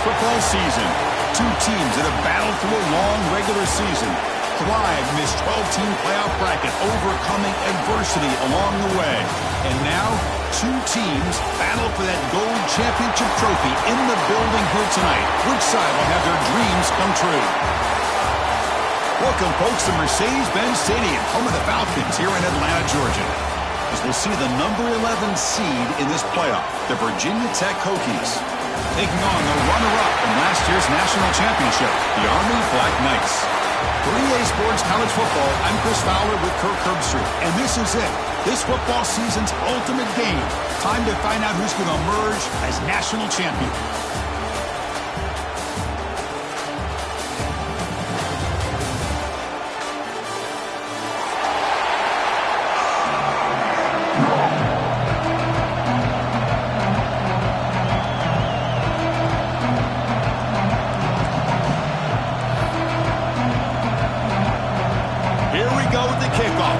football season. Two teams that have battled through a long regular season, thrived in this 12-team playoff bracket, overcoming adversity along the way. And now, two teams battle for that gold championship trophy in the building here tonight. Which side will have their dreams come true? Welcome, folks, to Mercedes-Benz Stadium, home of the Falcons here in Atlanta, Georgia. As we'll see the number 11 seed in this playoff, the Virginia Tech Hokies, taking on the runner-up from last year's national championship, the Army Black Knights. For EA Sports College Football, I'm Chris Fowler with Kirk Herbstreit, and this is it. This football season's ultimate game. Time to find out who's going to emerge as national champion.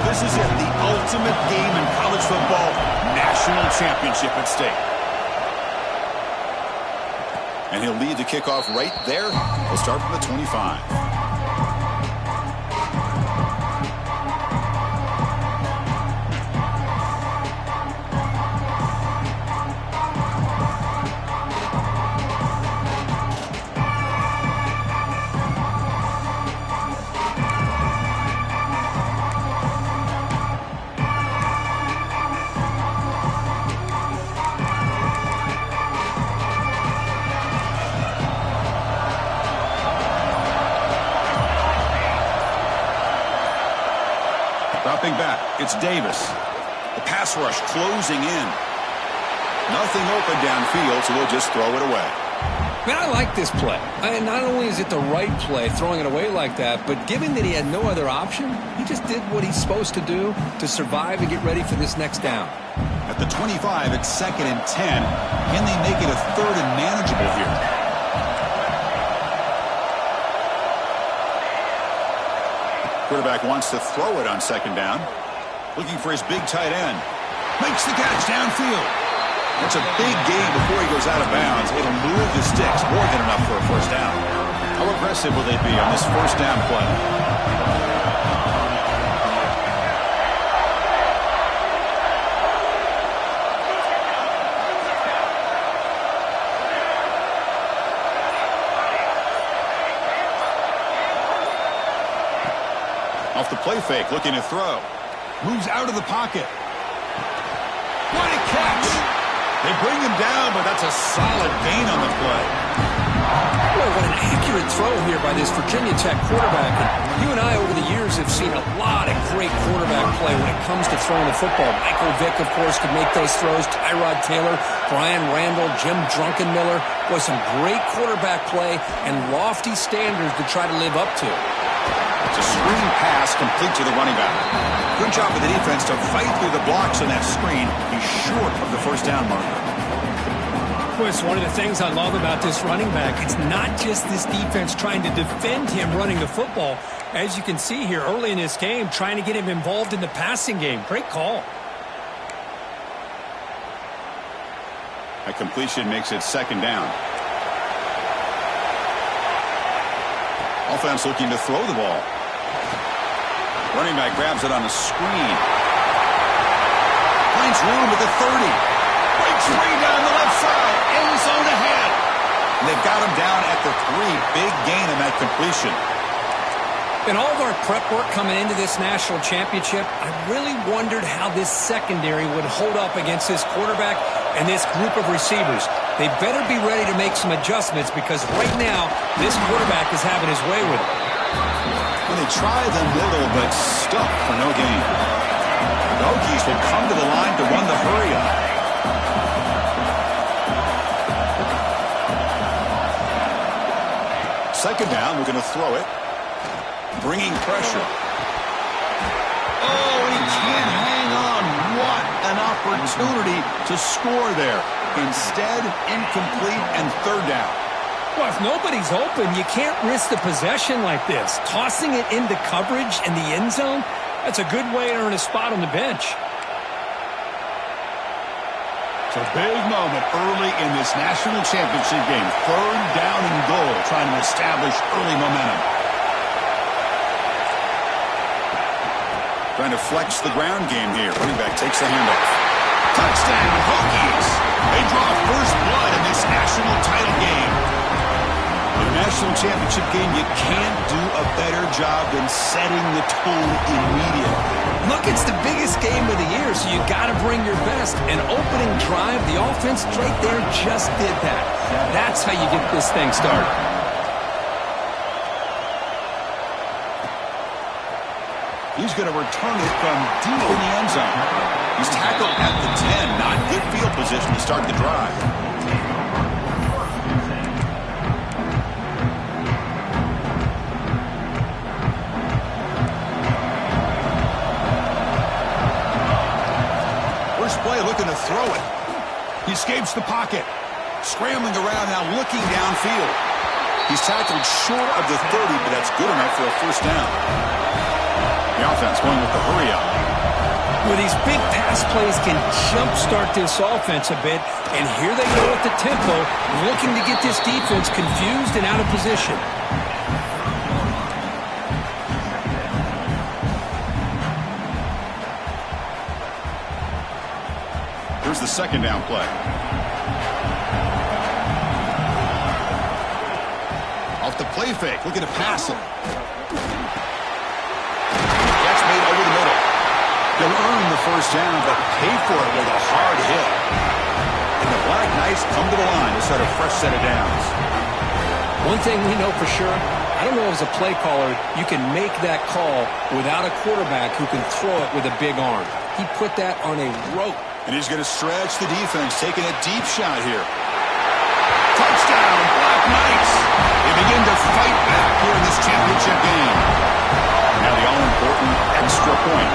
This is it, the ultimate game in college football, national championship at stake. And he'll lead the kickoff right there. He'll start from the 25. Dropping back, it's Davis. The pass rush closing in. Nothing open downfield, so we'll just throw it away. Man, I like this play. Not only is it the right play, throwing it away like that, but given that he had no other option, he just did what he's supposed to do to survive and get ready for this next down. At the 25, it's 2nd and 10. Can they make it a 3rd and manageable here? Quarterback wants to throw it on 2nd down. Looking for his big tight end. Makes the catch downfield. That's a big gain before he goes out of bounds. It'll move the sticks, more than enough for a 1st down. How aggressive will they be on this 1st down play? Off the play fake, looking to throw. Moves out of the pocket. What a catch! They bring him down, but that's a solid gain on the play. Boy, what an accurate throw here by this Virginia Tech quarterback. And you and I, over the years, have seen a lot of great quarterback play when it comes to throwing the football. Michael Vick, of course, could make those throws. Tyrod Taylor, Brian Randall, Jim Drunkenmiller. Boy, some great quarterback play and lofty standards to try to live up to. It's a screen pass complete to the running back. Good job of the defense to fight through the blocks on that screen. He's short of the 1st down marker. Well, it's one of the things I love about this running back. It's not just this defense trying to defend him running the football. As you can see here early in this game, trying to get him involved in the passing game. Great call. A completion makes it 2nd down. Offense looking to throw the ball. Running back grabs it on a screen. Finds room at the 30. Breaks free down the left side. End zone ahead. And they've got him down at the 3. Big gain on that completion. In all of our prep work coming into this national championship, I really wondered how this secondary would hold up against this quarterback and this group of receivers. They better be ready to make some adjustments because right now, this quarterback is having his way with it. When they try the middle, but stuck for no gain. The Hokies will come to the line to run the hurry-up. Second down, we're going to throw it. Bringing pressure. Oh, he can't hang on. What an opportunity to score there. Instead, incomplete and 3rd down. Well, if nobody's open, you can't risk the possession like this. Tossing it into coverage in the end zone, that's a good way to earn a spot on the bench. It's a big moment early in this national championship game. 3rd down trying to establish early momentum. Trying to flex the ground game here. Running back takes the handoff. Touchdown, Hokies! They draw first blood in this national title game. In a national championship game, you can't do a better job than setting the tone immediately. Look, it's the biggest game of the year, so you got to bring your best. An opening drive, the offense right there just did that. That's how you get this thing started. He's going to return it from deep in the end zone. He's tackled at the 10. Not good field position to start the drive. First play looking to throw it. He escapes the pocket. Scrambling around now, looking downfield. He's tackled short of the 30, but that's good enough for a first down. The offense going with the hurry-up. Well, these big pass plays can jumpstart this offense a bit, and here they go at the tempo, looking to get this defense confused and out of position. Here's the second down play. Off the play fake, looking to pass it. Made over the middle. He'll earn the first down, but pay for it with a hard hit. And the Black Knights come to the line to start a fresh set of downs. One thing we know for sure, I don't know as a play caller, you can make that call without a quarterback who can throw it with a big arm. He put that on a rope. And he's going to stretch the defense, taking a deep shot here. Touchdown, Black Knights! They begin to fight back here in this championship game. Now the all-important extra point.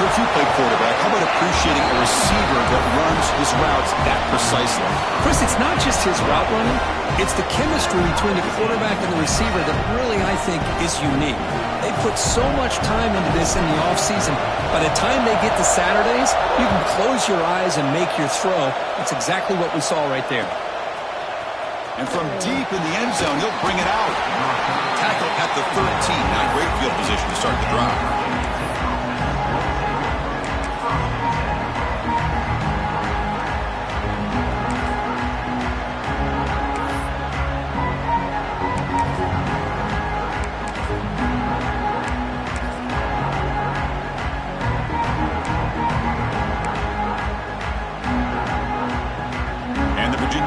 For if you play quarterback, how about appreciating a receiver that runs his routes that precisely? Chris, it's not just his route running. It's the chemistry between the quarterback and the receiver that really, I think, is unique. They put so much time into this in the offseason. By the time they get to Saturdays, you can close your eyes and make your throw. That's exactly what we saw right there. And from deep in the end zone, he'll bring it out. Tackle at the 13. Not great field position to start the drive.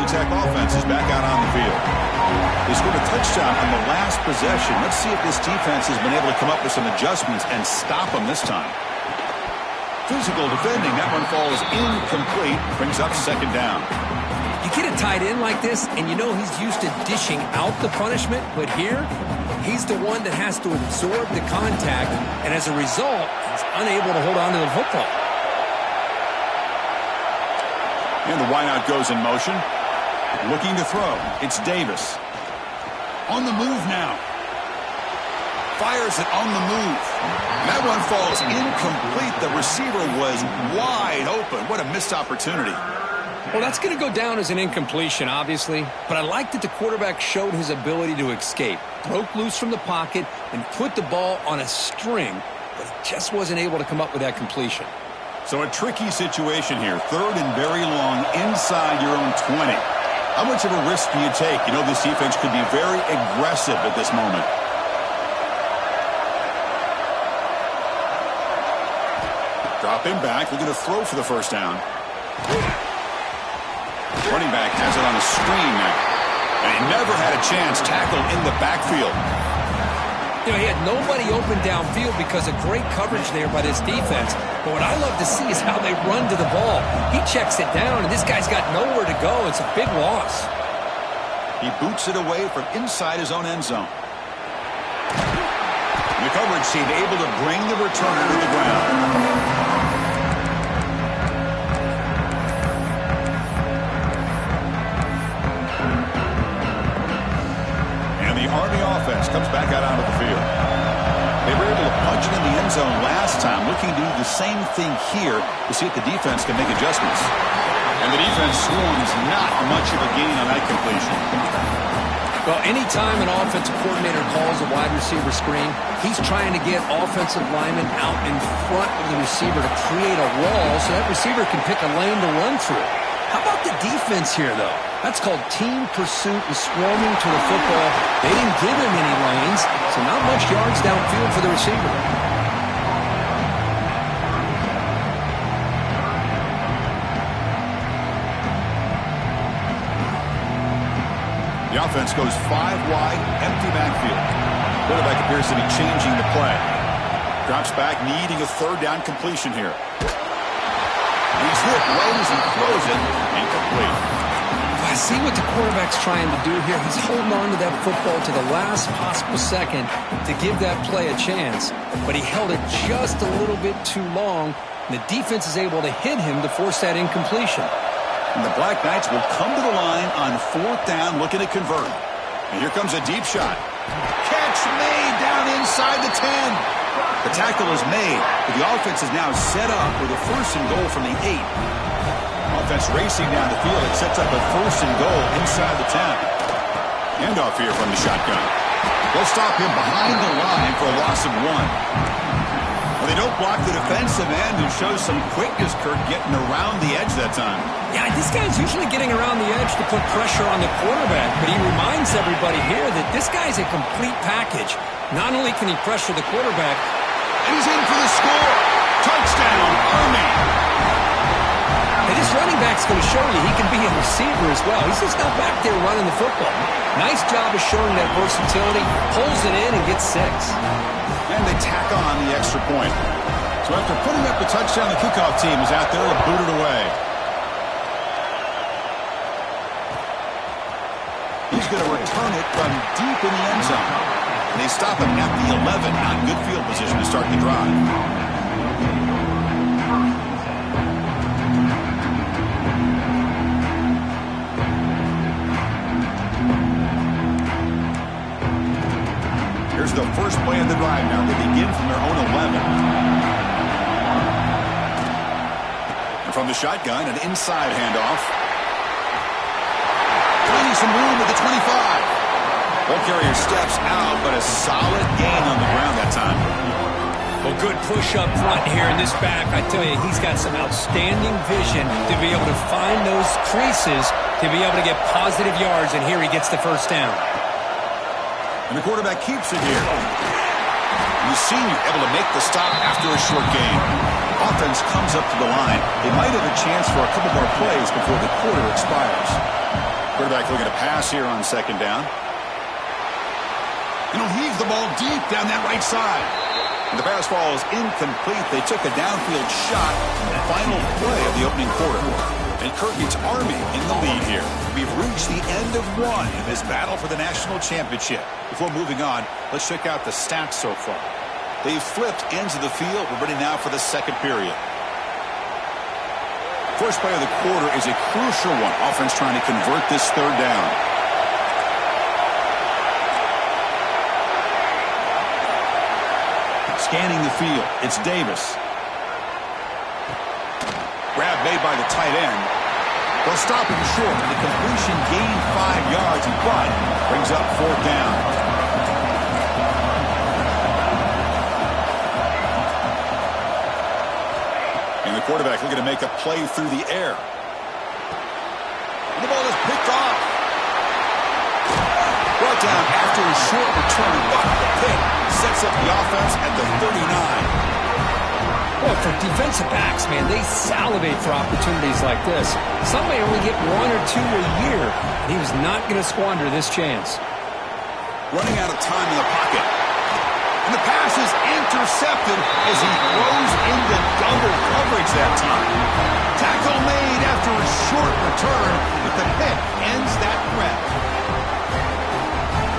Tech offense is back out on the field. They scored a touchdown on the last possession. Let's see if this defense has been able to come up with some adjustments and stop them this time. Physical defending. That one falls incomplete. Brings up second down. You get a tight end like this, and you know he's used to dishing out the punishment, but here, he's the one that has to absorb the contact, and as a result, he's unable to hold on to the football. And the wideout goes in motion. Looking to throw. It's Davis. On the move now. Fires it on the move. That one falls incomplete. The receiver was wide open. What a missed opportunity. Well, that's going to go down as an incompletion, obviously. But I like that the quarterback showed his ability to escape. Broke loose from the pocket and put the ball on a string. But he just wasn't able to come up with that completion. So a tricky situation here. Third and very long inside your own 20. How much of a risk do you take? You know this defense could be very aggressive at this moment. Drop him back. Looking to throw for the first down. Running back has it on a screen now. And he never had a chance. Tackled in the backfield. You know, he had nobody open downfield because of great coverage there by this defense. But what I love to see is how they run to the ball. He checks it down, and this guy's got nowhere to go. It's a big loss. He boots it away from inside his own end zone. The coverage team able to bring the returner to the ground. The Army offense comes back out onto the field. They were able to punch it in the end zone last time, looking to do the same thing here to see if the defense can make adjustments. And the defense swarms not much of a gain on that completion. Well, anytime an offensive coordinator calls a wide receiver screen, he's trying to get offensive linemen out in front of the receiver to create a wall so that receiver can pick a lane to run through. How about the defense here, though? That's called team pursuit and swarming to the football. They didn't give him any lanes, so not much yards downfield for the receiver. The offense goes 5 wide, empty backfield. Quarterback appears to be changing the play. Drops back, needing a third down completion here. He's hit, rolls, and throws it. Incomplete. I see what the quarterback's trying to do here. He's holding on to that football to the last possible second to give that play a chance. But he held it just a little bit too long. And the defense is able to hit him to force that incompletion. And the Black Knights will come to the line on 4th down, looking to convert. And here comes a deep shot. Catch made down inside the 10. The tackle is made, but the offense is now set up with a 1st and goal from the 8. Offense racing down the field. It sets up a 1st and goal inside the 10. Handoff here from the shotgun. They'll stop him behind the line for a loss of 1. Well, they don't block the defensive end, who shows some quickness, Kirk, getting around the edge that time. Yeah, this guy's usually getting around the edge to put pressure on the quarterback, but he reminds everybody here that this guy's a complete package. Not only can he pressure the quarterback, and he's in for the score. Touchdown, Army. Hey, this running back's going to show you he can be a receiver as well. He's just not back there running the football. Nice job of showing that versatility, pulls it in and gets 6. And they tack on the extra point. So after putting up the touchdown, the kickoff team is out there to boot it away. He's going to return it from deep in the end zone. And they stop him at the 11, not good field position to start the drive. Here's the first play of the drive now. They begin from their own 11. And from the shotgun, an inside handoff. Finding some room at the 25. Ball carrier steps out, but a solid gain on the ground that time. Well, good push up front here in this back. I tell you, he's got some outstanding vision to be able to find those creases, to be able to get positive yards, and here he gets the 1st down. And the quarterback keeps it here. And the senior able to make the stop after a short gain. Offense comes up to the line. They might have a chance for a couple more plays before the quarter expires. Quarterback looking to pass here on 2nd down. And he'll heave the ball deep down that right side. And the pass ball is incomplete. They took a downfield shot in the final play of the opening quarter. And Kirk, it's Army in the lead here. We've reached the end of 1 in this battle for the national championship. Before moving on, let's check out the stats so far. They've flipped ends of the field. We're ready now for the 2nd period. First play of the quarter is a crucial one. Offense trying to convert this 3rd down. Scanning the field, it's Davis. Grab made by the tight end. They'll stop him short, and the completion gained 5 yards, but brings up 4th down. And the quarterback looking to make a play through the air. And the ball is picked off. Brought down after a short return, but the pick sets up the offense at the 39. Well, for defensive backs, man, they salivate for opportunities like this. Some may only get 1 or 2 a year, and he was not going to squander this chance. Running out of time in the pocket. And the pass is intercepted as he throws into double coverage that time. Tackle made after a short return, but the pick ends that threat.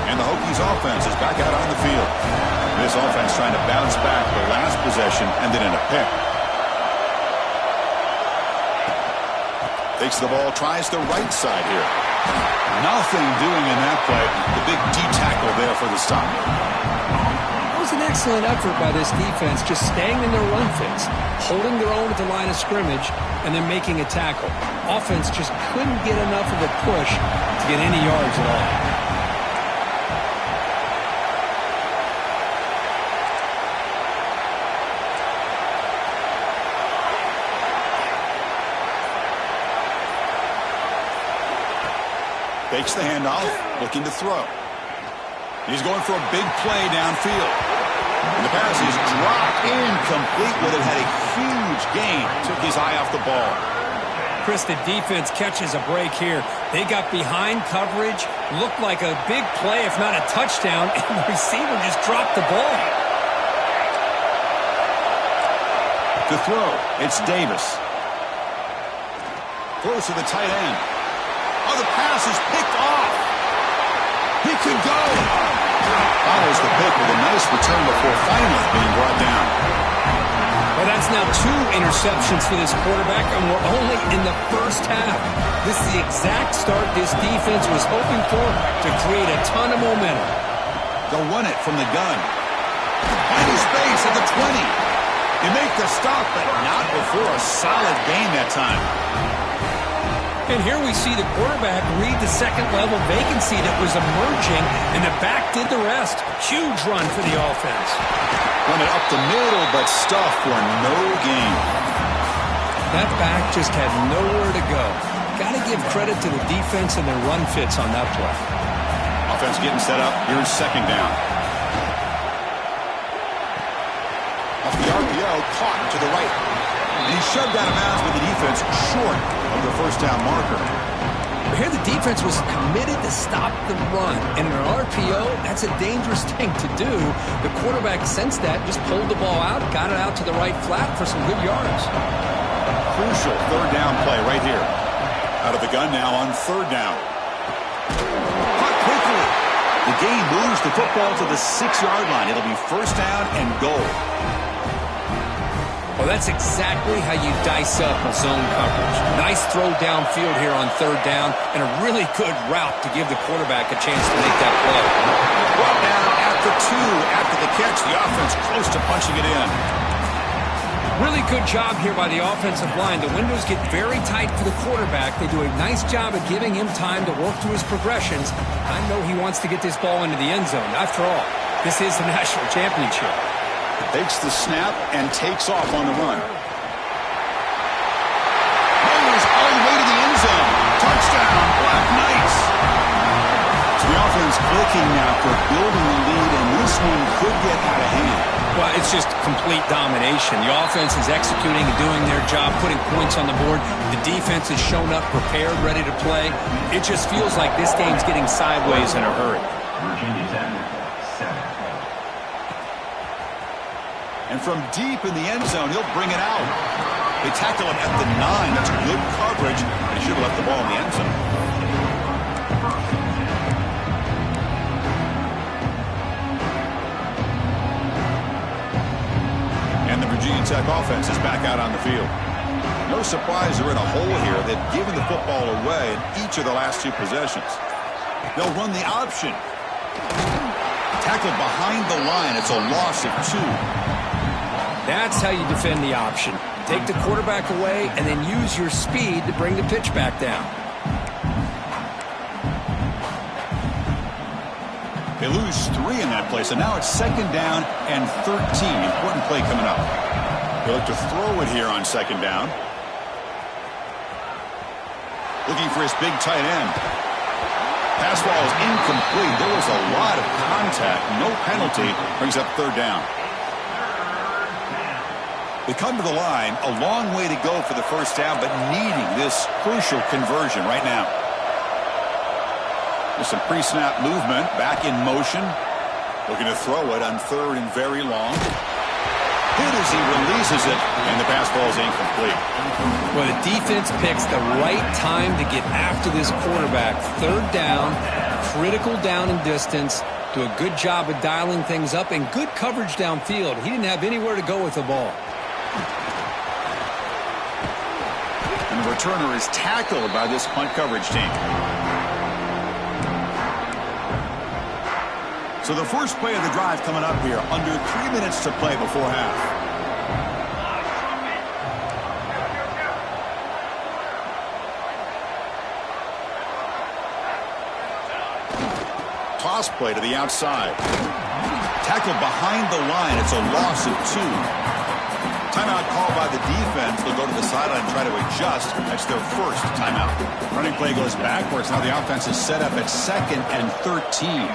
And the Hokies offense is back out on the field. This offense trying to bounce back the last possession and then in a pick. Takes the ball, tries the right side here. Nothing doing in that play. The big D tackle there for the stop. That was an excellent effort by this defense, just staying in their run fits, holding their own at the line of scrimmage, and then making a tackle. Offense just couldn't get enough of a push to get any yards at all. Takes the handoff, looking to throw. He's going for a big play downfield. And the pass is dropped incomplete, but it had a huge gain. Took his eye off the ball. Chris, the defense catches a break here. They got behind coverage, looked like a big play, if not a touchdown, and the receiver just dropped the ball. To throw, it's Davis. Throws to the tight end. Oh, the pass is picked off. He could go. Follows the pick with a nice return before finally being brought down. Well, that's now 2 interceptions for this quarterback, and we're only in the first half. This is the exact start this defense was hoping for to create a ton of momentum. They'll run it from the gun. Find his space at the 20. You make the stop, but not before a solid gain that time. And here we see the quarterback read the second-level vacancy that was emerging, and the back did the rest. Huge run for the offense. Run it up the middle, but stuffed for no gain. That back just had nowhere to go. Got to give credit to the defense and their run fits on that play. Offense getting set up. Here's second down. Off the RPO, caught to the right. And he shoved out of bounds with the defense short of the first down marker. Here the defense was committed to stop the run. And in an RPO, that's a dangerous thing to do. The quarterback sensed that, just pulled the ball out, got it out to the right flat for some good yards. Crucial third down play right here. Out of the gun now on third down. Caught quickly. The game moves the football to the 6-yard line. It'll be first down and goal. Well, that's exactly how you dice up a zone coverage. Nice throw downfield here on third down, and a really good route to give the quarterback a chance to make that play. Brought down at the 2. After the catch, the offense close to punching it in. Really good job here by the offensive line. The windows get very tight for the quarterback. They do a nice job of giving him time to work through his progressions. I know he wants to get this ball into the end zone. After all, this is the national championship. Takes the snap and takes off on the run. Goes all the way to the end zone. Touchdown, Black Knights. So the offense clicking now for building the lead, and this one could get out of hand. Well, it's just complete domination. The offense is executing and doing their job, putting points on the board. The defense has shown up prepared, ready to play. It just feels like this game's getting sideways in a hurry. And from deep in the end zone, he'll bring it out. They tackle him at the 9. That's good coverage. They should have left the ball in the end zone. And the Virginia Tech offense is back out on the field. No surprise they're in a hole here. They've given the football away in each of the last 2 possessions. They'll run the option. Tackled behind the line. It's a loss of 2. That's how you defend the option. Take the quarterback away and then use your speed to bring the pitch back down. They lose 3 in that play, so now it's second down and 13. Important play coming up. They look to throw it here on second down. Looking for his big tight end. Pass ball is incomplete. There was a lot of contact. No penalty. Brings up third down. They come to the line, a long way to go for the first down, but needing this crucial conversion right now. There's some pre-snap movement, back in motion. Looking to throw it on third and very long. Hit as he releases it, and the pass ball is incomplete. Well, the defense picks the right time to get after this quarterback. Third down, critical down and distance. Do a good job of dialing things up, and good coverage downfield. He didn't have anywhere to go with the ball. And the returner is tackled by this punt coverage team. So the first play of the drive coming up here, under 3 minutes to play before half. Toss play to the outside. Tackled behind the line. It's a loss of 2. Timeout called by the defense. They'll go to the sideline and try to adjust. That's their first timeout. Running play goes backwards. Now the offense is set up at 2nd and 13.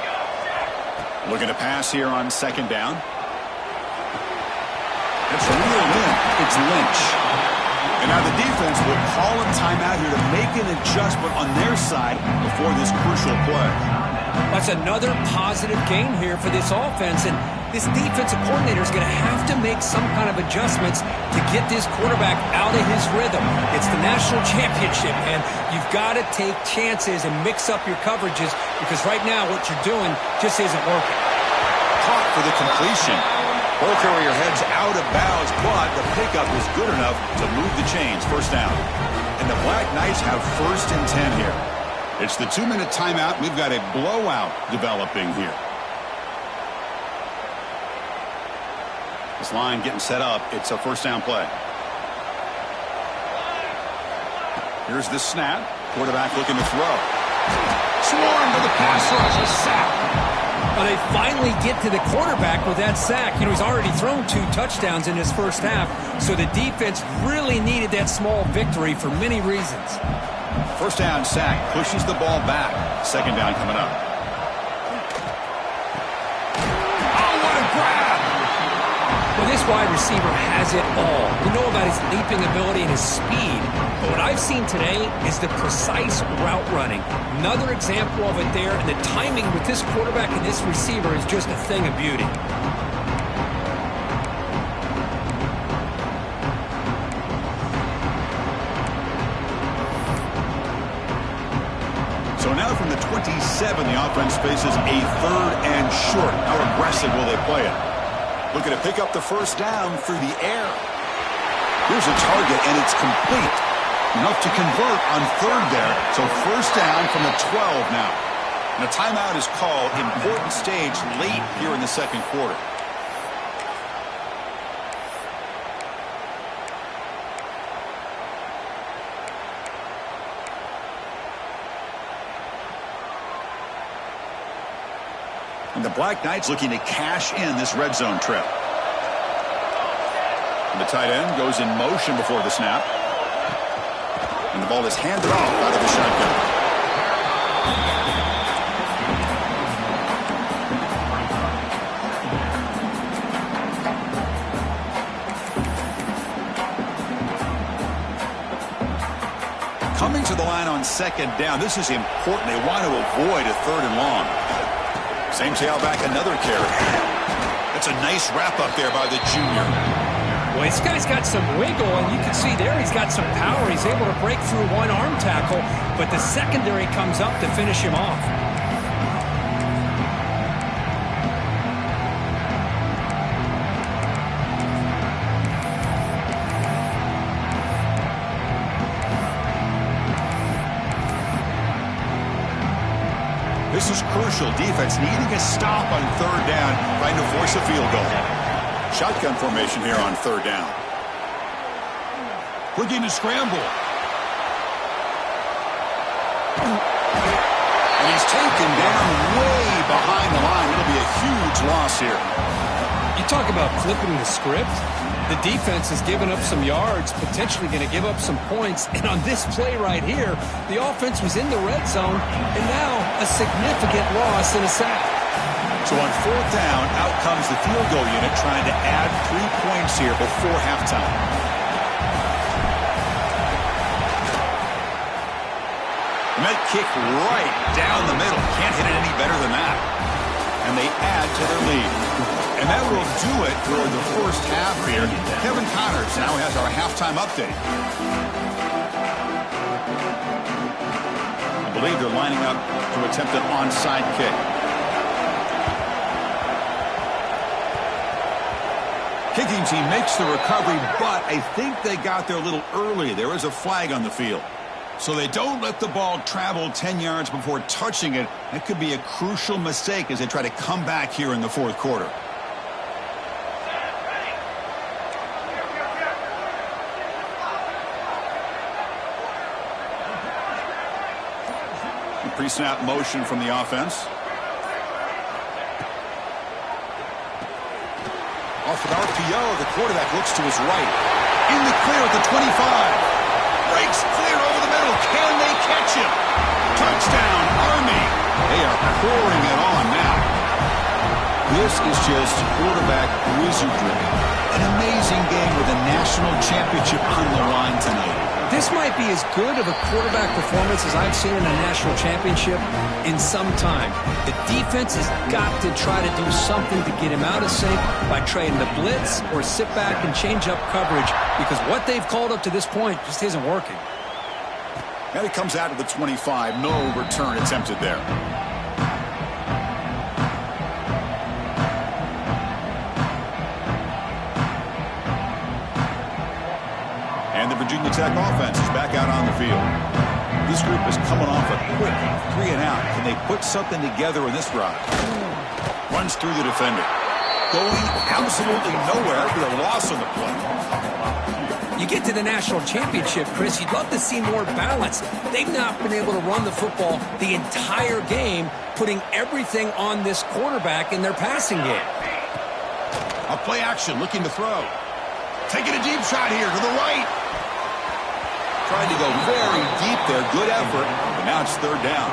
Looking to pass here on 2nd down. It's reeled in. It's Lynch. And now the defense will call a timeout here to make an adjustment on their side before this crucial play. That's another positive gain here for this offense, and this defensive coordinator is going to have to make some kind of adjustments to get this quarterback out of his rhythm. It's the national championship, and you've got to take chances and mix up your coverages because right now what you're doing just isn't working. Caught for the completion. Ball carrier heads out of bounds, but the pickup is good enough to move the chains. First down. And the Black Knights have 1st and 10 here. It's the 2-minute timeout. We've got a blowout developing here. This line getting set up. It's a first down play. Here's the snap. Quarterback looking to throw. Swarm to the pass rush. A sack. Well, they finally get to the quarterback with that sack. You know, he's already thrown 2 touchdowns in his first half, so the defense really needed that small victory for many reasons. First down sack. Pushes the ball back. 2nd down coming up. Oh, what a grab! Well, this wide receiver has it all. We know about his leaping ability and his speed, but what I've seen today is the precise route running. Another example of it there, and the timing with this quarterback and this receiver is just a thing of beauty. So now from the 27, the offense faces a 3rd and short. How aggressive will they play it? Looking to pick up the first down through the air. Here's a target, and it's complete. Enough to convert on 3rd there. So first down from the 12 now. And a timeout is called. Important stage late here in the 2nd quarter. And the Black Knights looking to cash in this red zone trip. And the tight end goes in motion before the snap. And the ball is handed off out of the shotgun. Coming to the line on 2nd down. This is important. They want to avoid a 3rd and long. Same tailback, another carry. That's a nice wrap up there by the junior. Well, this guy's got some wiggle, and you can see there he's got some power. He's able to break through one arm tackle, but the secondary comes up to finish him off. This is crucial. Defense needing a stop on 3rd down, trying to force a field goal. Shotgun formation here on 3rd down. Looking to scramble. And he's taken down way behind the line. It'll be a huge loss here. You talk about flipping the script. The defense has given up some yards, potentially going to give up some points. And on this play right here, the offense was in the red zone, and now a significant loss and a sack. So on 4th down, out comes the field goal unit trying to add 3 points here before halftime. And that kick right down the middle. Can't hit it any better than that. And they add to their lead. And that will do it for the first half here. Kevin Connors now has our halftime update. I believe they're lining up to attempt an onside kick. Kicking team makes the recovery, but I think they got there a little early. There is a flag on the field. So they don't let the ball travel 10 yards before touching it. That could be a crucial mistake as they try to come back here in the 4th quarter. Pre-snap motion from the offense. Off an RPO, the quarterback looks to his right. In the clear at the 25. Breaks clear over the middle. Can they catch him? Touchdown, Army. They are pouring it on now. This is just quarterback wizardry. An amazing game with a national championship on the line tonight. This might be as good of a quarterback performance as I've seen in a national championship in some time. The defense has got to try to do something to get him out of sync by trying to blitz or sit back and change up coverage, because what they've called up to this point just isn't working. And it comes out of the 25. No return attempted there. And the Virginia Tech offense is back out on the field. This group is coming off a quick 3-and-out. Can they put something together in this drive? Runs through the defender. Going absolutely nowhere for the loss on the play. You get to the national championship, Chris, you'd love to see more balance. They've not been able to run the football the entire game, putting everything on this quarterback in their passing game. A play action, looking to throw. Taking a deep shot here to the right. Trying to go very deep there. Good effort. But now it's third down.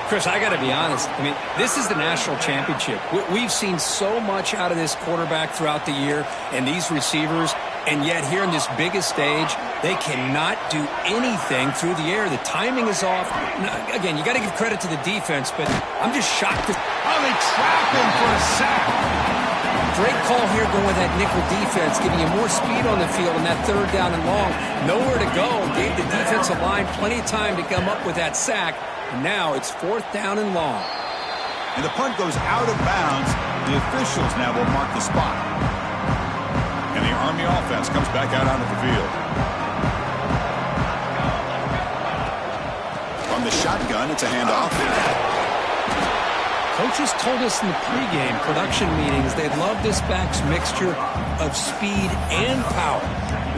Chris, I got to be honest. I mean, this is the national championship. We've seen so much out of this quarterback throughout the year and these receivers, and yet here in this biggest stage, they cannot do anything through the air. The timing is off. Now, again, you got to give credit to the defense, but I'm just shocked. Oh, they trap him for a sack. Great call here going with that nickel defense, giving you more speed on the field in that third down and long. Nowhere to go. Gave the defensive line plenty of time to come up with that sack. And now it's fourth down and long. And the punt goes out of bounds. The officials now will mark the spot. And the Army offense comes back out onto the field. From the shotgun, it's a handoff. Coaches told us in the pregame production meetings they love this back's mixture of speed and power.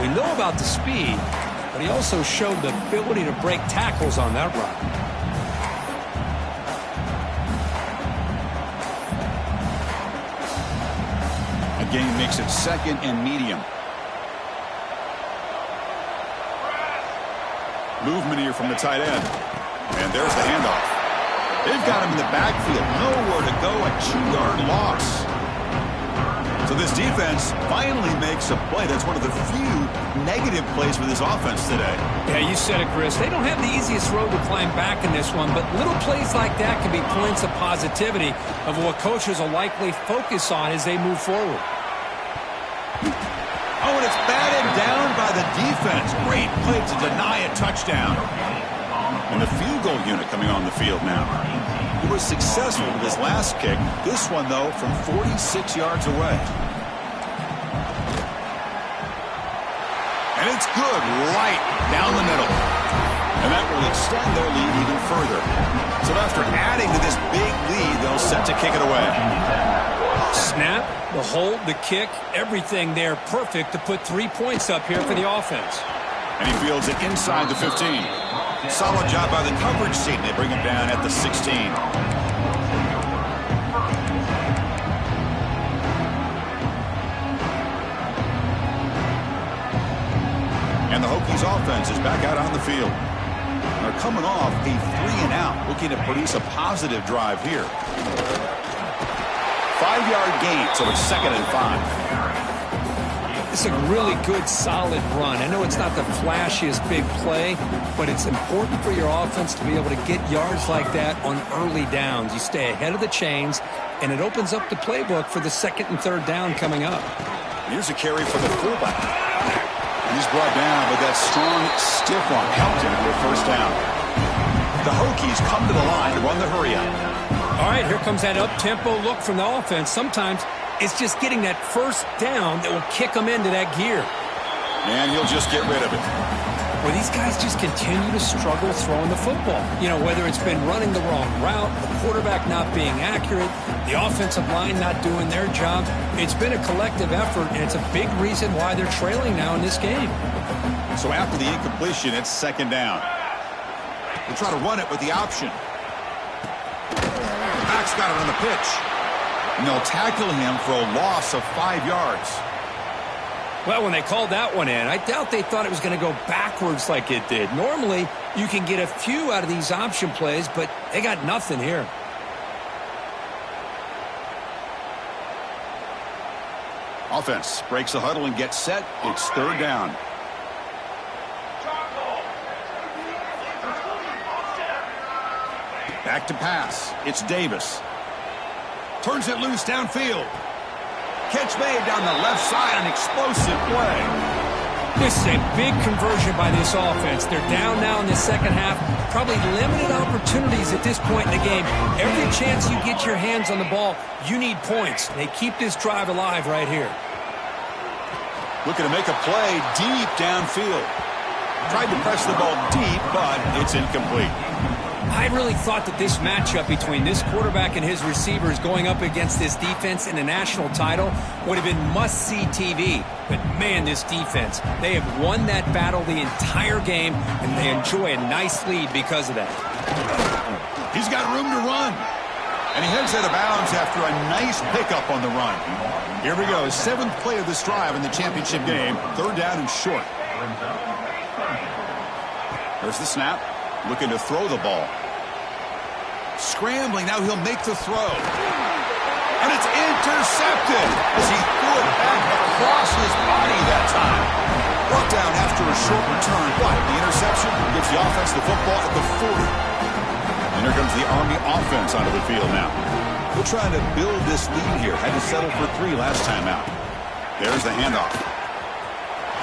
We know about the speed, but he also showed the ability to break tackles on that run. Again, makes it second and medium. Movement here from the tight end. And there's the handoff. They've got him in the backfield. Nowhere to go. A 2-yard loss. So this defense finally makes a play. That's one of the few negative plays for this offense today. Yeah, you said it, Chris. They don't have the easiest road to climb back in this one, but little plays like that can be points of positivity of what coaches will likely focus on as they move forward. Oh, and it's batted down by the defense. Great play to deny a touchdown. And the field goal unit coming on the field now. He was successful with his last kick. This one, though, from 46 yards away. And it's good right down the middle. And that will extend their lead even further. So after adding to this big lead, they'll set to kick it away. Snap, the hold, the kick, everything there perfect to put 3 points up here for the offense. And he fields it inside the 15. Solid job by the coverage team. They bring him down at the 16. And the Hokies offense is back out on the field. They're coming off a 3-and-out, looking to produce a positive drive here. 5-yard gain, so it's 2nd and 5. It's a really good, solid run. I know it's not the flashiest big play, but it's important for your offense to be able to get yards like that on early downs. You stay ahead of the chains, and it opens up the playbook for the 2nd and 3rd down coming up. Here's a carry for the fullback. And he's brought down, but that strong, stiff one helped him to a first down. The Hokies come to the line to run the hurry-up. All right, here comes that up-tempo look from the offense. Sometimes it's just getting that first down that will kick them into that gear. And he'll just get rid of it. Well, these guys just continue to struggle throwing the football. You know, whether it's been running the wrong route, the quarterback not being accurate, the offensive line not doing their job. It's been a collective effort, and it's a big reason why they're trailing now in this game. So after the incompletion, it's 2nd down. We'll try to run it with the option. Back's got it on the pitch. And they'll tackle him for a loss of 5 yards. Well, when they called that one in, I doubt they thought it was going to go backwards like it did. Normally, you can get a few out of these option plays, but they got nothing here. Offense breaks the huddle and gets set. It's third down. Back to pass. It's Davis. Turns it loose downfield. Catch made down the left side, an explosive play. This is a big conversion by this offense. They're down now in the second half. Probably limited opportunities at this point in the game. Every chance you get your hands on the ball, you need points. They keep this drive alive right here. Looking to make a play deep downfield. Tried to press the ball deep, but it's incomplete. I really thought that this matchup between this quarterback and his receivers going up against this defense in the national title would have been must-see TV. But, man, this defense, they have won that battle the entire game, and they enjoy a nice lead because of that. He's got room to run. And he heads out of bounds after a nice pickup on the run. Here we go, 7th play of this drive in the championship game. Third down and short. There's the snap. Looking to throw the ball. Scrambling, now he'll make the throw. And it's intercepted as he threw it back across his body that time. Brought down after a short return, but the interception gives the offense the football at the 40. And here comes the Army offense onto the field now. They're trying to build this lead here. Had to settle for 3 last time out. There's the handoff.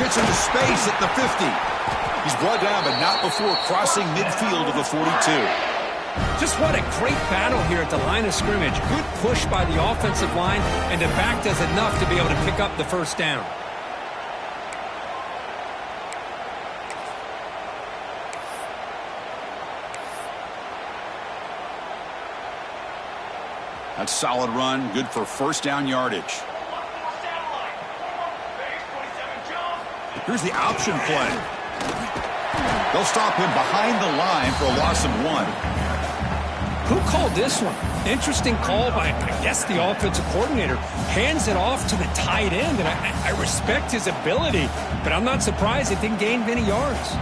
Gets into space at the 50. He's brought down, but not before crossing midfield of the 42. Just what a great battle here at the line of scrimmage. Good push by the offensive line, and the back does enough to be able to pick up the first down. That's solid run, good for first down yardage. Here's the option play. They'll stop him behind the line for a loss of 1. Who called this one? Interesting call by, I guess, the offensive coordinator. Hands it off to the tight end, and I respect his ability, but I'm not surprised it didn't gain many yards.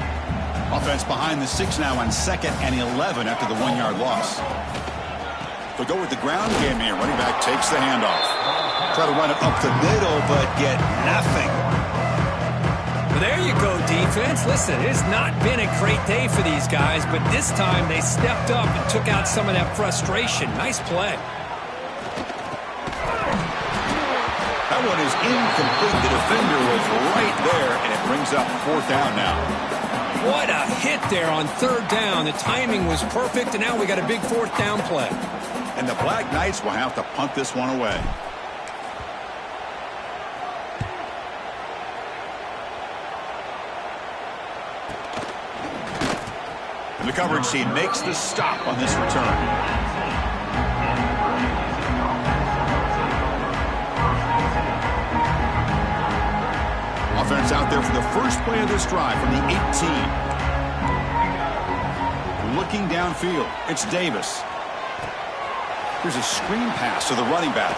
Offense behind the 6 now on 2nd and 11 after the 1-yard loss. They'll go with the ground game here. Running back takes the handoff. Try to run it up the middle, but get nothing. There you go, defense. Listen, it's not been a great day for these guys, but this time they stepped up and took out some of that frustration. Nice play. That one is incomplete. The defender was right there, and it brings up 4th down now. What a hit there on 3rd down. The timing was perfect, and now we got a big 4th down play. And the Black Knights will have to punt this one away. The coverage team makes the stop on this return. Offense out there for the first play of this drive from the 18. Looking downfield, it's Davis. Here's a screen pass to the running back.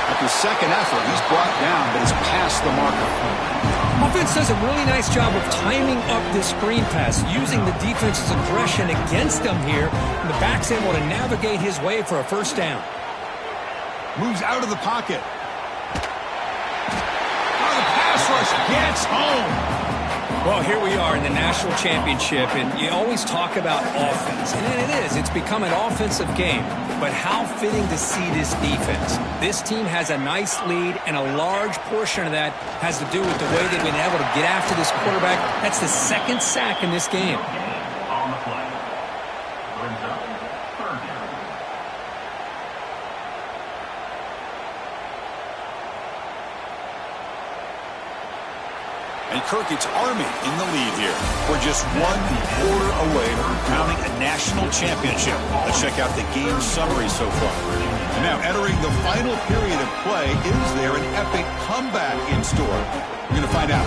After second effort, he's brought down, but is past the marker. Offense does a really nice job of timing up this screen pass, using the defense's aggression against him here, and the back's able to navigate his way for a first down. Moves out of the pocket. Oh, the pass rush gets home. Well, here we are in the national championship, and you always talk about offense, and it is. It's become an offensive game, but how fitting to see this defense. This team has a nice lead, and a large portion of that has to do with the way they've been able to get after this quarterback. That's the 2nd sack in this game. On the play. Brings up 3rd down. And Kirk, it's Army in the lead here. We're just 1 quarter away from crowning a national championship. Let's check out the game summary so far. And now entering the final period of play, is there an epic comeback in store? We're going to find out.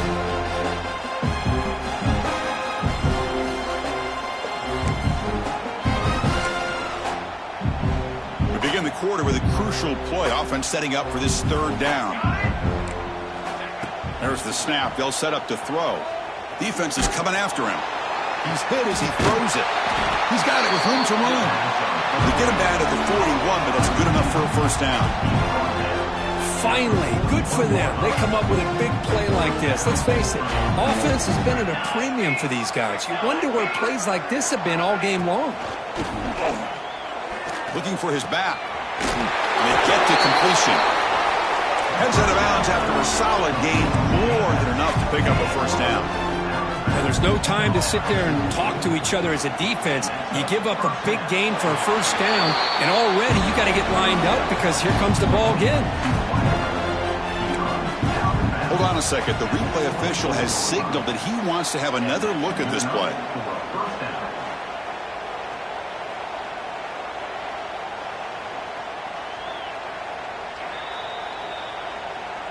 in the quarter with a crucial play. Offense setting up for this third down. There's the snap. They'll set up to throw. Defense is coming after him. He's hit as he throws it. He's got it with room to run. They get him down at the 41, but that's good enough for a first down. Finally, good for them. They come up with a big play like this. Let's face it, offense has been at a premium for these guys. You wonder where plays like this have been all game long. Looking for his back. They get to completion. Heads out of bounds after a solid gain, more than enough to pick up a first down. Now, there's no time to sit there and talk to each other as a defense. You give up a big gain for a first down, and already you got to get lined up because here comes the ball again. Hold on a second. The replay official has signaled that he wants to have another look at this play.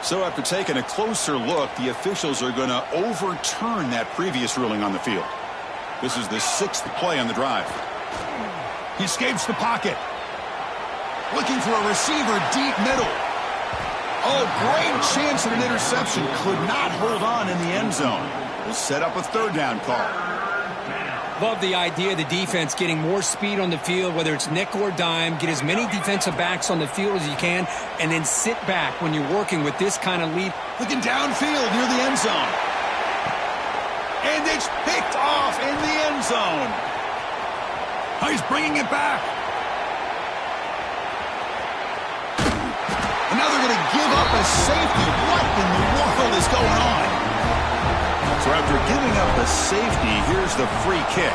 So after taking a closer look, the officials are going to overturn that previous ruling on the field. This is the 6th play on the drive. He escapes the pocket. Looking for a receiver deep middle. Oh, great chance at an interception. Could not hold on in the end zone. We'll set up a third down call. Love the idea of the defense getting more speed on the field, whether it's nickel or dime. Get as many defensive backs on the field as you can, and then sit back when you're working with this kind of lead. Looking downfield near the end zone. And it's picked off in the end zone. Oh, he's bringing it back. And now they're going to give up a safety. What in the world is going on? So after giving up the safety, here's the free kick.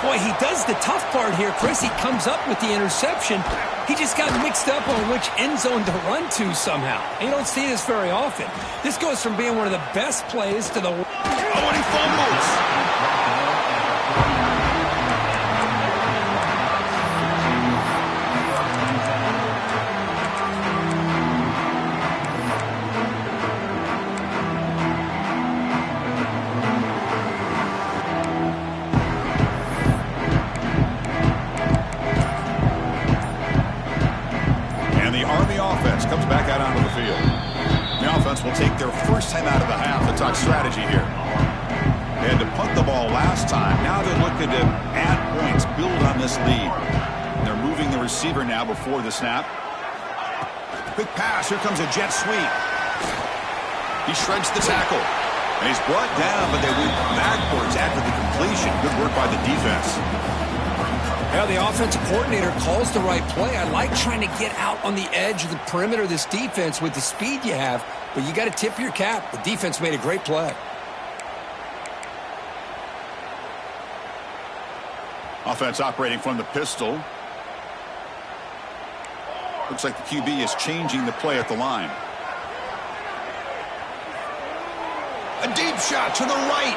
Boy, he does the tough part here, Chris. He comes up with the interception. He just got mixed up on which end zone to run to somehow. And you don't see this very often. This goes from being one of the best plays to the... Oh, and he fumbles. Comes back out onto the field. The offense will take their first time out of the half. Let's talk strategy here. They had to punt the ball last time. Now they're looking to add points, build on this lead. They're moving the receiver now before the snap. Quick pass. Here comes a jet sweep. He shreds the tackle. And he's brought down, but they went backwards after the completion. Good work by the defense. Yeah, the offensive coordinator calls the right play. I like trying to get out on the edge of the perimeter of this defense with the speed you have, but you got to tip your cap. The defense made a great play. Offense operating from the pistol. Looks like the QB is changing the play at the line. A deep shot to the right.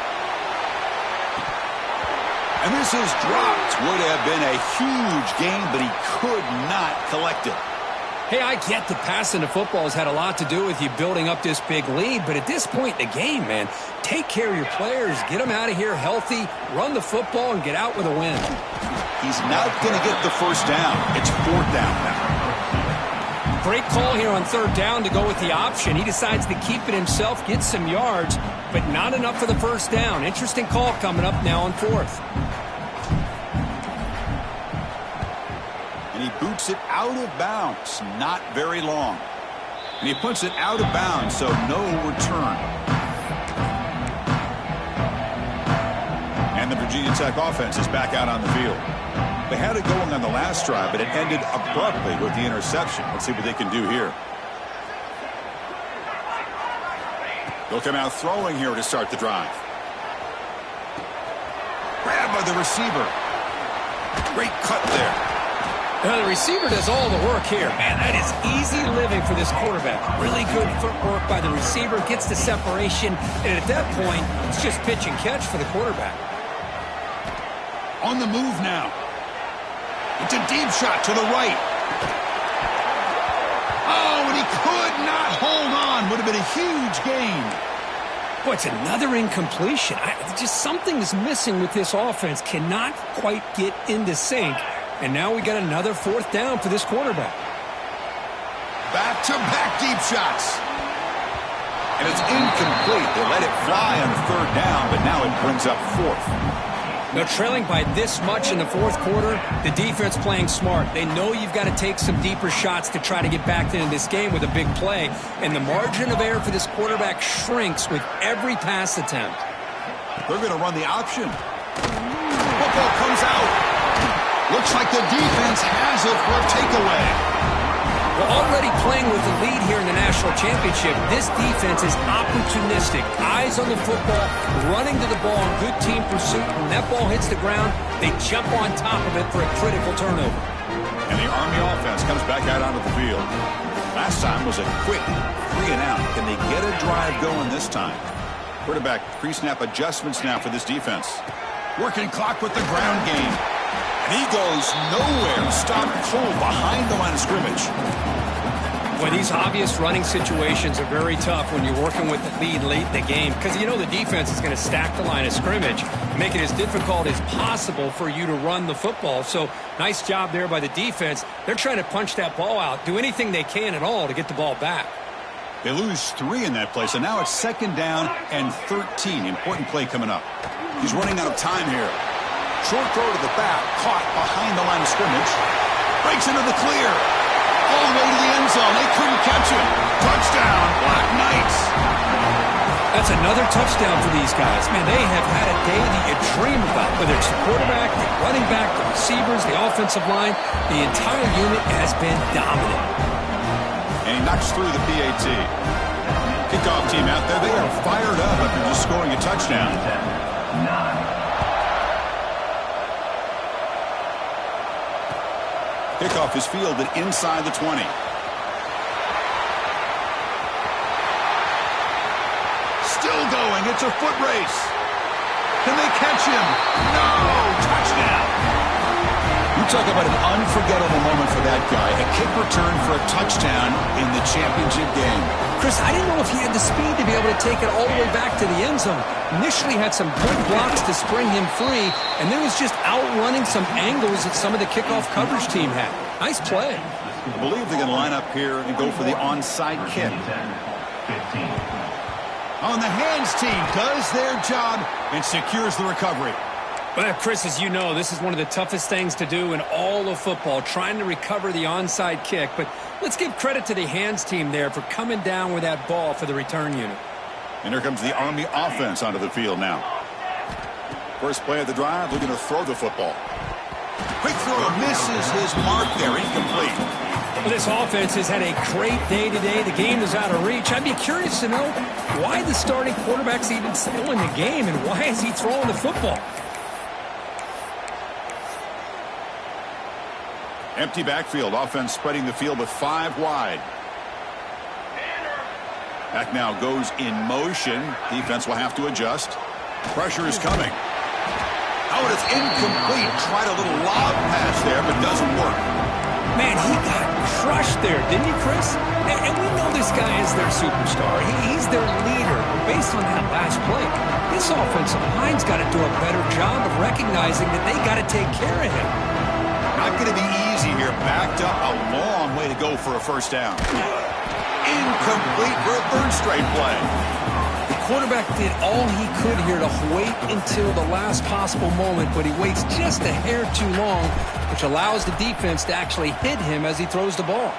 And this is dropped. Would have been a huge gain, but he could not collect it. Hey, I get the passing the football has had a lot to do with you building up this big lead, but at this point in the game, man, take care of your players, get them out of here healthy, run the football, and get out with a win. He's not going to get the first down. It's fourth down now. Great call here on third down to go with the option. He decides to keep it himself, get some yards, but not enough for the first down. Interesting call coming up now on fourth. And he boots it out of bounds. Not very long. And he puts it out of bounds, so no return. And the Virginia Tech offense is back out on the field. They had it going on the last drive, but it ended abruptly with the interception. Let's see what they can do here. They'll come out throwing here to start the drive. Grabbed by the receiver. Great cut there. Now the receiver does all the work here. Man, that is easy living for this quarterback. Really good footwork by the receiver, gets the separation, and at that point, it's just pitch and catch for the quarterback. On the move now. It's a deep shot to the right. Oh, and he could not hold on. Would have been a huge gain. Boy, it's another incompletion. Just something is missing with this offense. Cannot quite get into sync And now we got another 4th down for this quarterback. Back-to-back deep shots. And it's incomplete. They let it fly on 3rd down, but now it brings up 4th. They're trailing by this much in the 4th quarter. The defense playing smart. They know you've got to take some deeper shots to try to get back into this game with a big play. And the margin of error for this quarterback shrinks with every pass attempt. They're going to run the option. Football comes out. Looks like the defense has it for a takeaway. We're already playing with the lead here in the national championship. This defense is opportunistic. Eyes on the football, running to the ball in good team pursuit. When that ball hits the ground, they jump on top of it for a critical turnover. And the Army offense comes back out onto the field. Last time was a quick 3 and out. Can they get a drive going this time? Quarterback pre-snap adjustments now for this defense. Working clock with the ground game. And he goes nowhere. Stopped cold behind the line of scrimmage. Well, these obvious running situations are very tough when you're working with the lead late in the game because you know the defense is going to stack the line of scrimmage, make it as difficult as possible for you to run the football. So nice job there by the defense. They're trying to punch that ball out, do anything they can at all to get the ball back. They lose 3 in that play, so now it's 2nd down and 13. Important play coming up. He's running out of time here. Short throw to the back, caught behind the line of scrimmage. Breaks into the clear. All the way to the end zone. They couldn't catch him. Touchdown, Black Knights. That's another touchdown for these guys. Man, they have had a day that you dream about. Whether it's the quarterback, the running back, the receivers, the offensive line, the entire unit has been dominant. And he knocks through the PAT. Kickoff team out there, they are fired up after just scoring a touchdown. Kickoff is fielded inside the 20. Still going. It's a foot race. Can they catch him? No! Touchdown. You talk about an unforgettable moment for that guy. A kick return for a touchdown in the championship game. Chris, I didn't know if he had the speed to be able to take it all the way back to the end zone. Initially had some good blocks to spring him free, and then was just outrunning some angles that some of the kickoff coverage team had. Nice play. I believe they're going to line up here and go for the onside kick. 15. On the hands team does their job and secures the recovery. Well, Chris, as you know, this is one of the toughest things to do in all of football, trying to recover the onside kick. But let's give credit to the hands team there for coming down with that ball for the return unit. And here comes the Army offense onto the field now. First play of the drive, looking to throw the football. Quick throw, misses his mark there, incomplete. Well, this offense has had a great day today. The game is out of reach. I'd be curious to know why the starting quarterback's even still in the game and why is he throwing the football? Empty backfield, offense spreading the field with 5 wide. Back now goes in motion. Defense will have to adjust. Pressure is coming. Oh, and it's incomplete. Tried a little lob pass there, but doesn't work. Man, he got crushed there, didn't he, Chris? And we know this guy is their superstar. He's their leader. Based on that last play, this offensive line's got to do a better job of recognizing that they got to take care of him. Not going to be easy here. Backed up a long way to go for a first down. Incomplete for a 3rd straight play. The quarterback did all he could here to wait until the last possible moment, but he waits just a hair too long, which allows the defense to actually hit him as he throws the ball.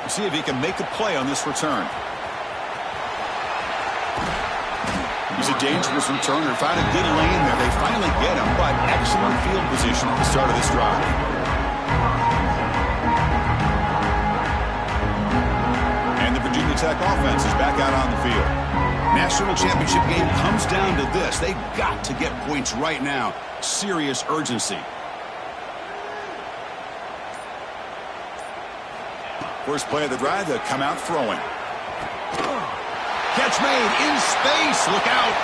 We'll see if he can make a play on this return. He's a dangerous returner. Found a good lane there. They finally get him, but excellent field position at the start of this drive. And the Virginia Tech offense is back out on the field. National championship game comes down to this. They've got to get points right now. Serious urgency. First play of the drive, they'll come out throwing. Catch made in space. Look out.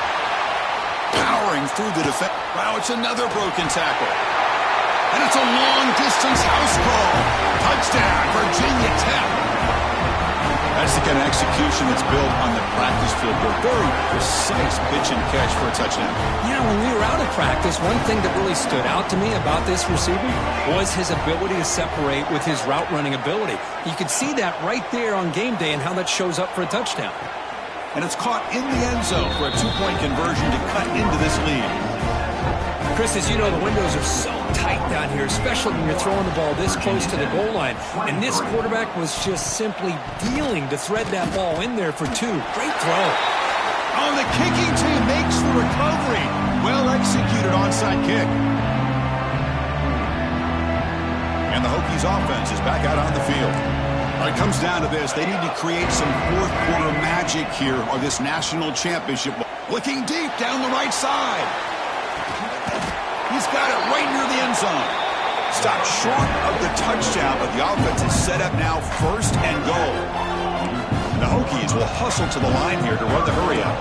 Powering through the defense. Wow, it's another broken tackle. And it's a long-distance house call. Touchdown, Virginia Tech. That's the kind of execution that's built on the practice field. A very precise pitch and catch for a touchdown. Yeah, when we were out of practice, one thing that really stood out to me about this receiver was his ability to separate with his route running ability. You could see that right there on game day and how that shows up for a touchdown. And it's caught in the end zone for a two-point conversion to cut into this lead. Chris, as you know, the windows are so tight down here, especially when you're throwing the ball this close to the goal line. And this quarterback was just simply dealing to thread that ball in there for two. Great throw. Oh, the kicking team makes the recovery. Well executed onside kick. And the Hokies offense is back out on the field. It comes down to this. They need to create some fourth quarter magic here or this national championship. Looking deep down the right side. He's got it right near the end zone. Stopped short of the touchdown, but the offense is set up now first and goal. The Hokies will hustle to the line here to run the hurry up.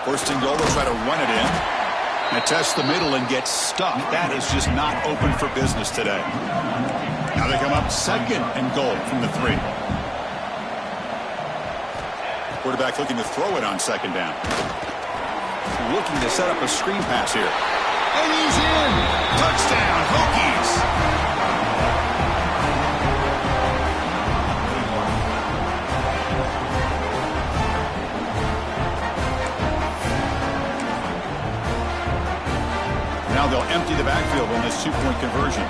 First and goal, they'll try to run it in. And test the middle and get stuck. That is just not open for business today. Now they come up second and goal from the 3. Quarterback looking to throw it on second down. Looking to set up a screen pass here. And he's in. Touchdown, Hokies. Now they'll empty the backfield on this two-point conversion.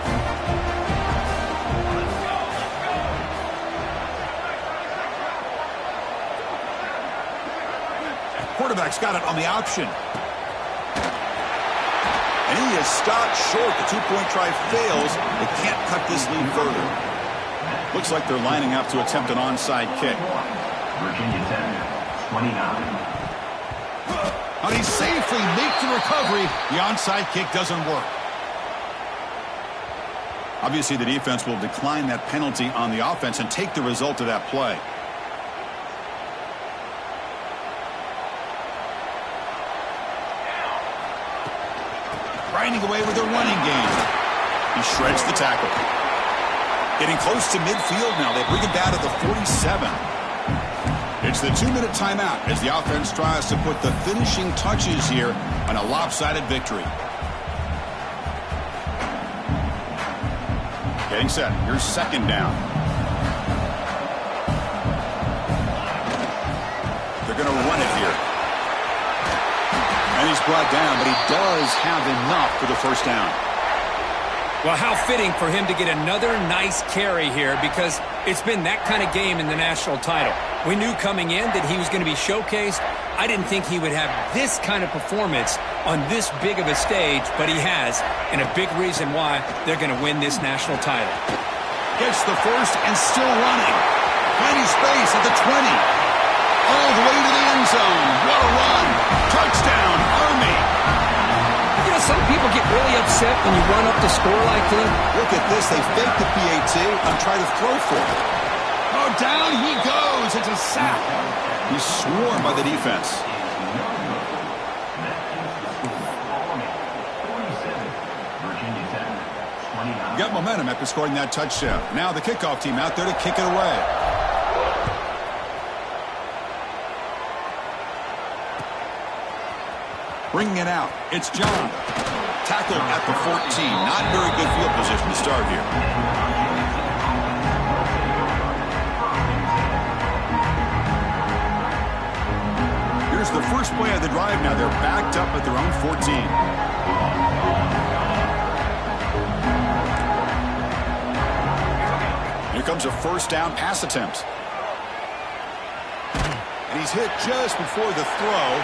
Quarterback's got it on the option. And he is stopped short. The two-point try fails. They can't cut this lead further. Looks like they're lining up to attempt an onside kick. Virginia Tech, 29. How he safely makes the recovery. The onside kick doesn't work. Obviously, the defense will decline that penalty on the offense and take the result of that play. Grinding away with their running game. He shreds the tackle. Getting close to midfield now. They bring him down to the 47. It's the 2-minute timeout as the offense tries to put the finishing touches here on a lopsided victory. Getting set. Here's second down. They're going to run it here. And he's brought down, but he does have enough for the first down. Well, how fitting for him to get another nice carry here, because it's been that kind of game in the national title. We knew coming in that he was going to be showcased. I didn't think he would have this kind of performance on this big of a stage, but he has, and a big reason why they're going to win this national title. Gets the first and still running. Plenty space at the 20. All the way to the end zone. What a run. Touchdown, Army. You know, some people get really upset when you run up the score like this. Look at this. They fake the PAT and try to throw for it. Oh, down he goes. It's a sack. He's swarmed by the defense. Got momentum after scoring that touchdown. Now the kickoff team out there to kick it away. Bringing it out. It's John. Tackled at the 14. Not very good field position to start here. Here's the first play of the drive now. They're backed up at their own 14. Here comes a first down pass attempt. And he's hit just before the throw.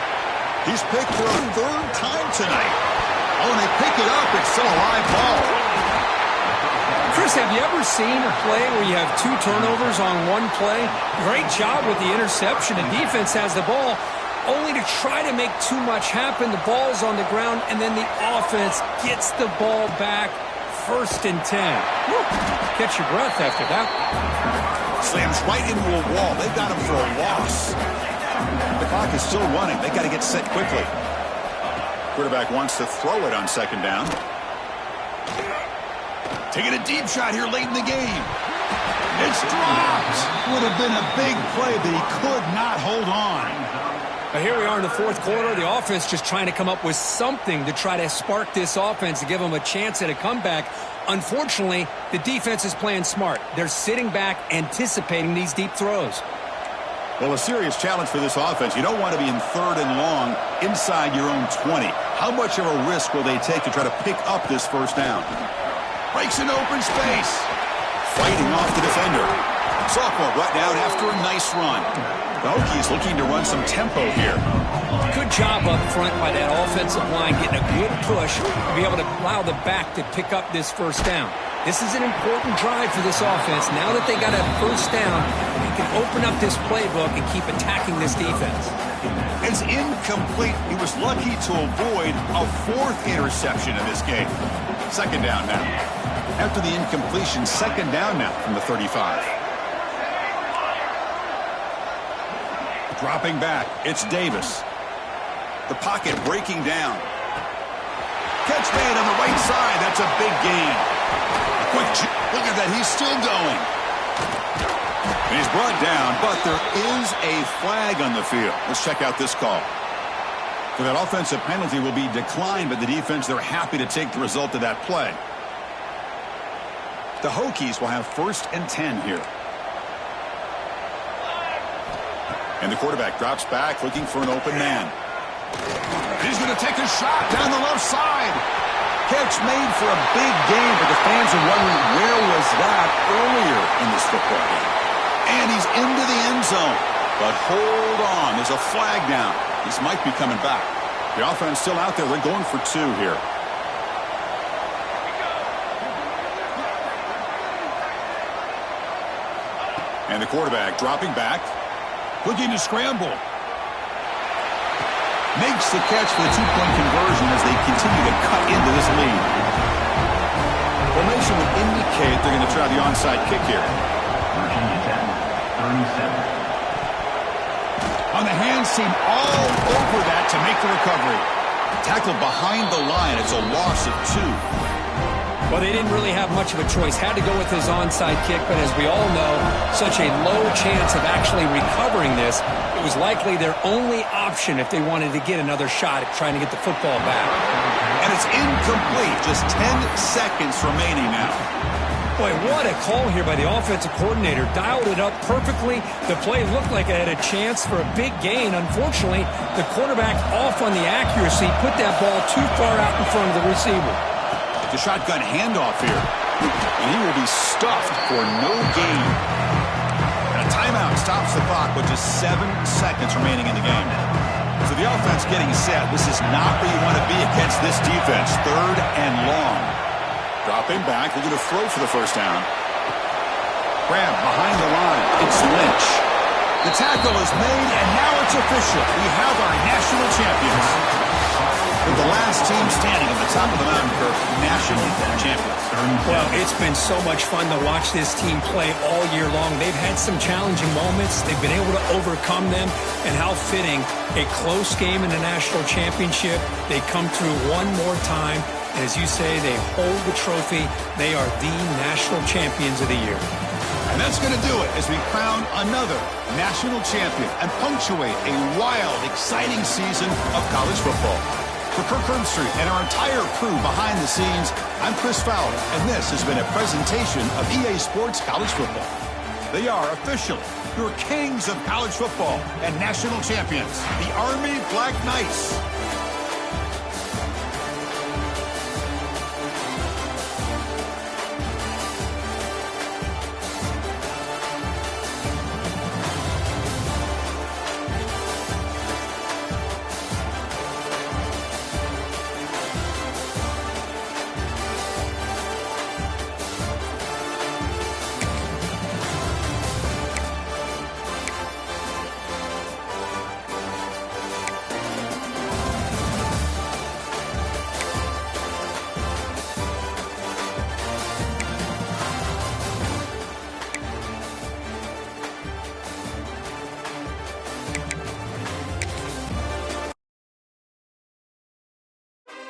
He's picked for a third time tonight. Oh, and they pick it up. It's still a live ball. Chris, have you ever seen a play where you have 2 turnovers on one play? Great job with the interception. The defense has the ball, only to try to make too much happen. The ball's on the ground, and then the offense gets the ball back. First and 10. Woo. Catch your breath after that. Slams right into a wall. They've got him for a loss. The clock is still running. They've got to get set quickly. Quarterback wants to throw it on second down. Taking a deep shot here late in the game. It's dropped. Would have been a big play, but he could not hold on. Now here we are in the fourth quarter. The offense just trying to come up with something to try to spark this offense to give them a chance at a comeback. Unfortunately, the defense is playing smart. They're sitting back, anticipating these deep throws. Well, a serious challenge for this offense. You don't want to be in 3rd and long inside your own 20. How much of a risk will they take to try to pick up this first down? Breaks an open space. Fighting off the defender. Sophomore brought down after a nice run. The Hokies looking to run some tempo here. Good job up front by that offensive line, getting a good push to be able to allow the back to pick up this first down. This is an important drive for this offense. Now that they got a first down, they can open up this playbook and keep attacking this defense. It's incomplete. He was lucky to avoid a 4th interception in this game. 2nd down now. After the incompletion, 2nd down now from the 35. Dropping back, it's Davis. The pocket breaking down. Catch made on the right side. That's a big gain. Quick, look at that. He's still going. And he's brought down, but there is a flag on the field. Let's check out this call. So that offensive penalty will be declined by the defense. They're happy to take the result of that play. The Hokies will have 1st and 10 here. And the quarterback drops back, looking for an open man. He's going to take a shot down the left side. Catch made for a big gain, but the fans are wondering where was that earlier in this football game. And he's into the end zone. But hold on, there's a flag down. This might be coming back. The offense still out there. They're going for 2 here. And the quarterback dropping back. Looking to scramble. Makes the catch for the 2-point conversion as they continue to cut into this lead. Formation would indicate they're going to try the onside kick here. Virginia Tech, 37. On the hands team all over that to make the recovery. Tackle behind the line. It's a loss of 2. Well, they didn't really have much of a choice. Had to go with his onside kick, but as we all know, such a low chance of actually recovering this. It was likely their only option if they wanted to get another shot at trying to get the football back. And it's incomplete. Just 10 seconds remaining now. Boy, what a call here by the offensive coordinator. Dialed it up perfectly. The play looked like it had a chance for a big gain. Unfortunately, the quarterback off on the accuracy, put that ball too far out in front of the receiver. The shotgun handoff here. And he will be stuffed for no gain. And a timeout stops the clock with just 7 seconds remaining in the game. So the offense getting set. This is not where you want to be against this defense. 3rd and long. Dropping back. They're going to throw for the first down. Grab behind the line. It's Lynch. The tackle is made, and now it's official. We have our national champions. With the last team standing at the top of the mountain for national champions. Well, it's been so much fun to watch this team play all year long. They've had some challenging moments. They've been able to overcome them. And how fitting, a close game in the national championship. They come through one more time. And as you say, they hold the trophy. They are the national champions of the year. And that's going to do it as we crown another national champion and punctuate a wild, exciting season of college football. For Kirk Herbstreit and our entire crew behind the scenes, I'm Chris Fowler, and this has been a presentation of EA Sports College Football. They are officially your kings of college football and national champions, the Army Black Knights.